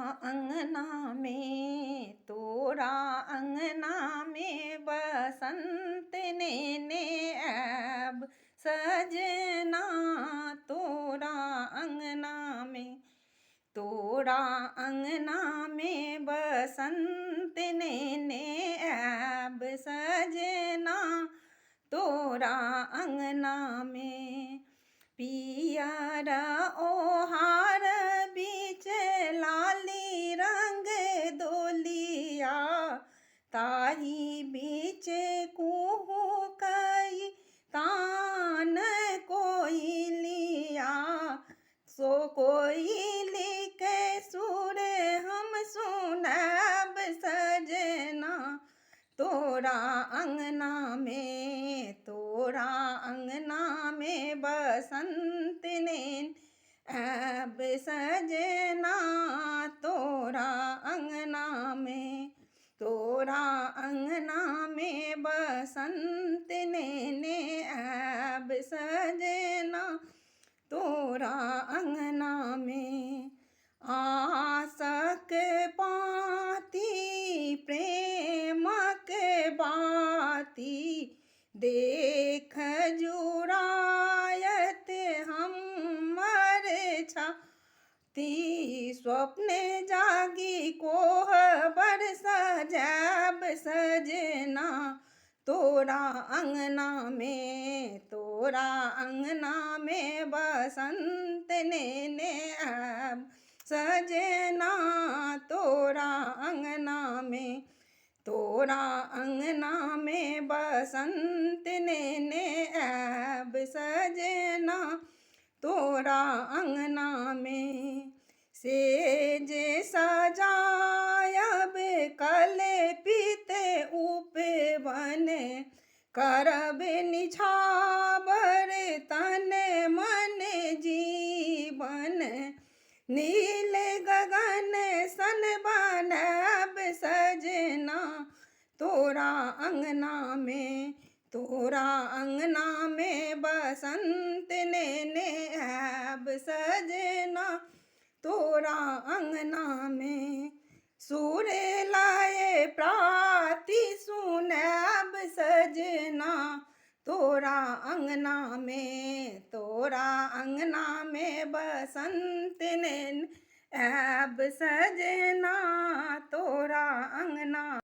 अंगना में, तोरा अंगना में बसंत ने अब सजना। तोरा अंगना में, तोरा अंगना में बसंत ने अब सजना। तोरा अंगना में पियर ओहार बीच लाली रंग डोलिया, ताही बीच कुहू कई तान कोयलिया। सो कोयली के सुर हम सुनब सजना। तोरा अंगना में, तोरा अंगना में बसंत ने अब सजना। तोरा अंगना में, तोरा अंगना में बसंत ने अब सजना। तोरा अंगना में आशक पाती प्रेमक बाती, देख जुरायत हमर छाती। स्वप्न जागी कोहबर सजब सजना। तोरा अंगना में, तोरा अंगना में बसंत ने अब सजना। तोरा अंगना में, तोरा अंगना में बसंत ने अब सजना। तोरा अंगना में सेज सजायब कल्पित उपवन, करब निछावर तन मन जीवन। नील गगन सन बनब सजना। तोरा अंगना में, तोरा अंगना में बसंत ने अब सजना। तोरा अंगना में सुर लाए प्राति सुनब सजना। तोरा अंगना में, तोरा अंगना में बसंत ने अब सजना। तोरा अंगना